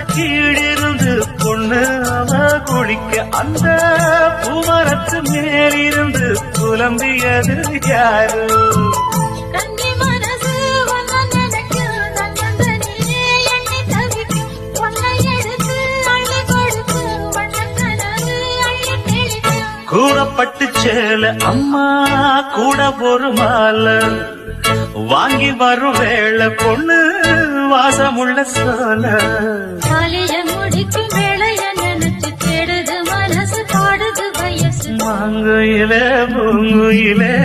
கீழிருந்து பொண்ணு அவ குளிக்க அந்த பூமரத்து மேலிருந்து புலம்பியது யாரு? கூறப்பட்டு சேல அம்மா கூட ஒரு மாலை வாங்கி வரும் வேளை பொண்ணு வாசமுள்ள சோல முடிக்கும் வேளைய நினைச்சு தேடுது மனசு பாடுது வயசு மாங்குயிலே பூங்குயிலே